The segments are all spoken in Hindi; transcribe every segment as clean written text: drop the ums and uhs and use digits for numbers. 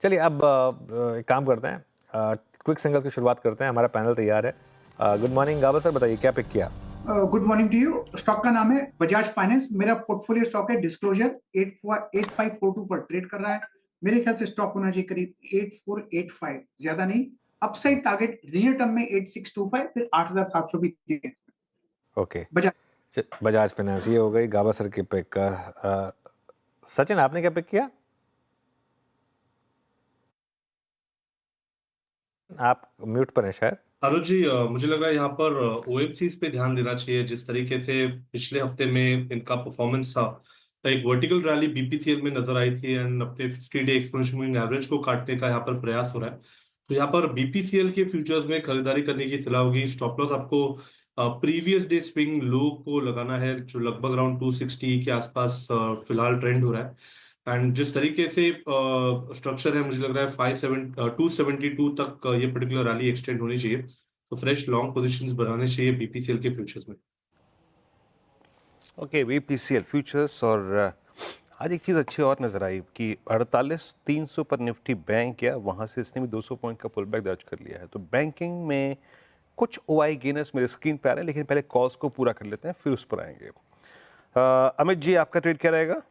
चलिए अब एक काम करते हैं, क्विक सिंगल्स की शुरुआत करते हैं। हमारा पैनल तैयार है। गुड मॉर्निंग गाबा सर, बताइए क्या पिक किया? Good morning to you. Stock का नाम है बजाज फाइनेंस। मेरा पोर्टफोलियो स्टॉक है डिस्क्लोजर 8542 पर ट्रेड कर रहा है। मेरे ख्याल से स्टॉक होना चाहिए करीब 8485, ज्यादा नहीं। अपसाइड टारगेट नियर टर्म में 8625, फिर 8700 भी दिए। ओके, बजाज बजाज फाइनेंस ये हो गई गाबा सर की पिक। सचिन आपने क्या पिक किया? आप म्यूट पर हैं शायद। अनुज जी, मुझे लग रहा है यहाँ पर ओएमसीज पे ध्यान देना चाहिए। जिस तरीके से पिछले हफ्ते में इनका परफॉर्मेंस था, एक वर्टिकल रैली बीपीसीएल में नजर आई थी एंड अपने 50 डे एक्सपोनेंशियल मूविंग एवरेज को काटने का यहाँ पर प्रयास हो रहा है। तो यहाँ पर बीपीसीएल के फ्यूचर्स में खरीदारी करने की सलाह होगी। स्टॉप लॉस आपको प्रीवियस डे स्विंग लो को लगाना है, जो लगभग अराउंड 260 के आसपास फिलहाल ट्रेंड हो रहा है। एंड जिस तरीके से स्ट्रक्चर है, मुझे लग रहा है 272 तक ये पर्टिकुलर रैली एक्सटेंड होनी चाहिए। तो फ्रेश लॉन्ग पोजीशंस बनाने चाहिए बीपीसीएल के फ्यूचर्स में। Okay, BPCL futures. और आज एक चीज़ अच्छी और नज़र आई कि 48,300 पर निफ्टी बैंक गया, वहाँ से इसने भी 200 पॉइंट का पुल बैक दर्ज कर लिया है। तो बैंकिंग में कुछ ओआई गेनर्स मेरे स्क्रीन पे आ रहे हैं, लेकिन पहले कॉल्स को पूरा कर लेते हैं, फिर उस पर आएंगे। अमित जी, आपका ट्रेड क्या रहेगा?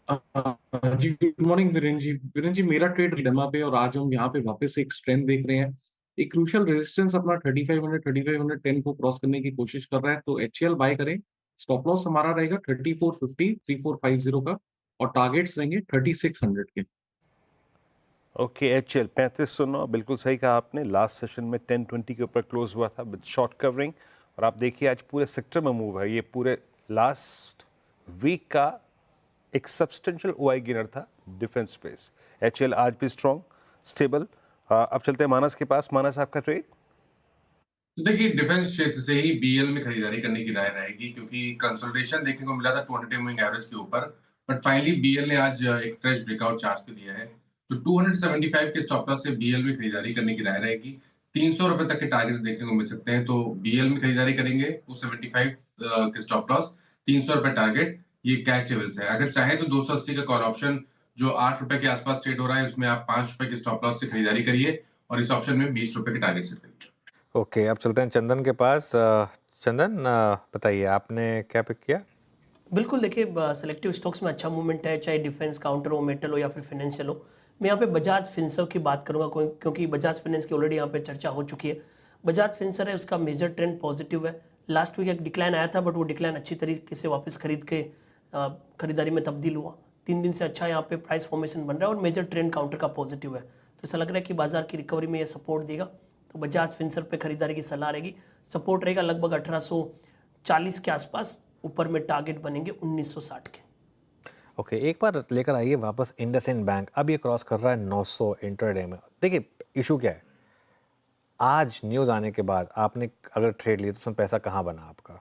जी गुड मॉर्निंग वीरेंद्र जी। वीरेंद्र जी, मेरा ट्रेड डिलेमा पे, और आज हम यहाँ पे वापस एक स्ट्रेंथ देख रहे हैं। एक क्रूशियल रेजिस्टेंस अपना 3510 को क्रॉस करने की कोशिश कर रहा है, तो एचएल बाय करें। स्टॉप लॉस हमारा रहेगा 3450 3450 का, और टारगेट्स रहेंगे 3600 के। ओके, एचएल 3509, बिल्कुल सही कहा आपने। लास्ट सेशन में 1020 के ऊपर क्लोज हुआ था विद शॉर्ट कवरिंग, और आप देखिए आज पूरे सेक्टर में मूव है। ये पूरे लास्ट वीक का एक सब्सटेंशियल ओआई गेनर था डिफेंस स्पेस। एचएल आज भी स्ट्रॉन्ग स्टेबल। अब चलते हैं मानस के पास। मानस, आपका ट्रेड? देखिए, डिफेंस क्षेत्र से ही बीएल में खरीदारी करने की राय रहेगी, क्योंकि कंसोलिडेशन देखने को मिला था 200 मूविंग एवरेज के ऊपर, बट फाइनली बीएल ने आज एक फ्रेश ब्रेकआउट चार्ज पे दिया है। तो 275 के स्टॉप लॉस से बीएल में खरीदारी करने की राय रहेगी। 300 रुपए तक के टारगेट्स देखने को मिल सकते हैं, तो बीएल में खरीदारी करेंगे। 275 के स्टॉप लॉस, 300 रुपए टारगेट, ये कैश लेवल्स है। अगर चाहे तो 280 का कॉल ऑप्शन जो 8 रुपए के आसपास ट्रेड हो रहा है, उसमें आप 5 रुपए के स्टॉप लॉस से खरीदारी करिए, और इस ऑप्शन में 20 रुपए के टारगेट सेट करिए। ओके, अब चलते हैं चंदन के पास। चंदन, बताइए आपने क्या पिक किया? बिल्कुल, देखिए सेलेक्टिव स्टॉक्स में अच्छा मूवमेंट है, चाहे डिफेंस, काउंटर हो, मेटल हो या फिर फाइनेंशियल हो। मैं यहाँ पे बजाज फिनसर्व की बात करूंगा, क्योंकि बजाज फाइनेंस की ऑलरेडी यहाँ पे चर्चा हो चुकी है। बजाज फिनसर्व है, उसका मेजर ट्रेंड पॉजिटिव है। लास्ट वीक एक डिक्लाइन आया था, बट वो डिक्लाइन अच्छी तरीके से वापस खरीद के खरीदारी में तब्दील हुआ। 3 दिन से अच्छा यहाँ पे प्राइस फॉर्मेशन बन रहा है, और मेजर ट्रेंड काउंटर का पॉजिटिव है। तो ऐसा लग रहा है कि बाजार की रिकवरी में ये सपोर्ट देगा। तो बजाज फिनसर्व पे खरीदारी की सलाह रहेगी। सपोर्ट रहेगा लगभग 1840 के आसपास, ऊपर में टारगेट बनेंगे 1960 के। ओके, एक बार लेकर आइए वापस इंडसइंड बैंक। अब ये क्रॉस कर रहा है 900 इंटरडे में। देखिए इशू क्या है, आज न्यूज़ आने के बाद आपने अगर ट्रेड लिया तो उसमें पैसा कहाँ बना आपका?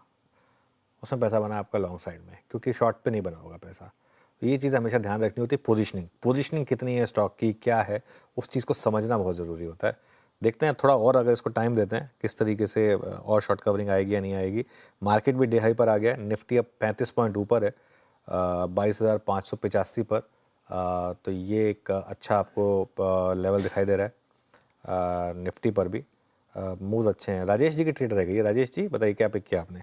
उसमें पैसा बना आपका लॉन्ग साइड में, क्योंकि शॉर्ट पे नहीं बना होगा पैसा। तो ये चीज़ हमेशा ध्यान रखनी होती है। पोजीशनिंग कितनी है स्टॉक की, क्या है, उस चीज़ को समझना बहुत ज़रूरी होता है। देखते हैं थोड़ा और, अगर इसको टाइम देते हैं किस तरीके से और शॉर्ट कवरिंग आएगी या नहीं आएगी। मार्केट भी डे हाई पर आ गया है। निफ्टी अब 35 पॉइंट ऊपर है, 22,585 पर। तो ये एक अच्छा आपको लेवल दिखाई दे रहा है। निफ्टी पर भी मूव्स अच्छे हैं। राजेश जी की ट्रेड रह गई है। राजेश जी, बताइए क्या पिक किया आपने?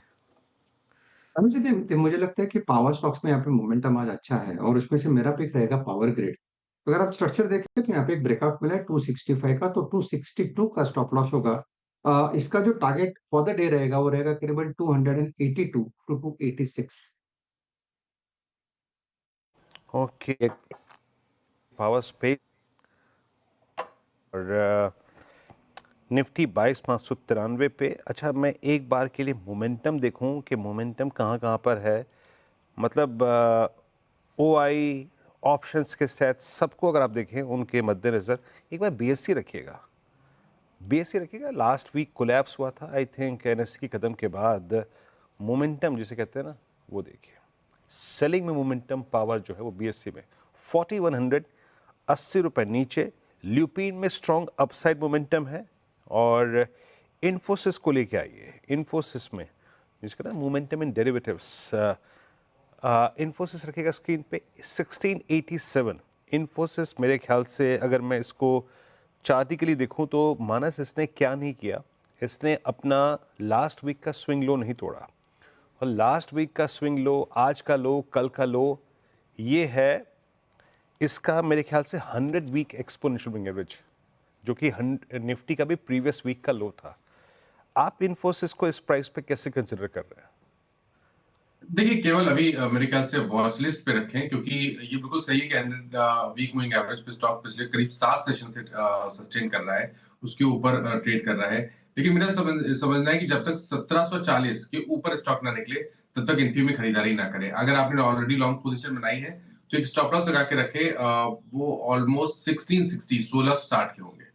मुझे लगता है कि पावर स्टॉक्स में यहाँ पे मोमेंटम आज अच्छा है, और उसमें से मेरा पिक रहेगा पावर ग्रिड। तो अगर आप स्ट्रक्चर देखें तो यहाँ पे एक ब्रेकआउट मिला है 265 का, तो 262 का स्टॉप लॉस होगा। इसका जो टारगेट फॉर द डे रहेगा वो रहेगा करीबन 282 टू 286। ओके, पावर स्पेस और निफ्टी 22,593 पे। अच्छा, मैं एक बार के लिए मोमेंटम देखूं कि मोमेंटम कहाँ कहाँ पर है। मतलब ओआई ऑप्शंस के साथ सबको अगर आप देखें उनके मद्देनज़र एक बार बीएससी रखिएगा। बीएससी रखिएगा। लास्ट वीक कोलैप्स हुआ था आई थिंक एनएससी के कदम के बाद। मोमेंटम जिसे कहते हैं ना, वो देखिए। सेलिंग में मोमेंटम पावर जो है वो बीएससी में 4100, 80 रुपये नीचे। ल्यूपिन में स्ट्रॉन्ग अपसाइड मोमेंटम है। और इन्फोसिस को लेके आइए। इन्फोसिस में जिसका ना मोमेंटम इन डेरिवेटिव्स, इन्फोसिस रखेगा स्क्रीन पे 1687। इन्फोसिस मेरे ख्याल से अगर मैं इसको चार्टिकली देखूं तो मानस इसने क्या नहीं किया, इसने अपना लास्ट वीक का स्विंग लो नहीं तोड़ा, और लास्ट वीक का स्विंग लो, आज का लो, कल का लो, ये है इसका मेरे ख्याल से 100 वीक एक्सपोनेंशियल मूविंग एवरेज, जो कि निफ्टी का भी प्रीवियस वीक का लो था। आप इन्फोसिस को इस प्राइस पे कैसे कंसिडर कर रहे हैं? देखिए, केवल अभी मेरे ख्याल से वॉच लिस्ट पे रखें, क्योंकि ये बिल्कुल सही है कि 100 वीक मूविंग एवरेज पे स्टॉक पिछले करीब 7 सेशन से सस्टेन कर रहा है, उसके ऊपर ट्रेड कर रहा है। लेकिन मेरा समझना है कि जब तक 1740 के ऊपर स्टॉक ना निकले तब तक इन्फी में खरीदारी ना करें। अगर आपने ऑलरेडी लॉन्ग पोजीशन बनाई है तो एक स्टॉप लॉस लगा के रखें, वो ऑलमोस्ट 1660 1660 के होंगे।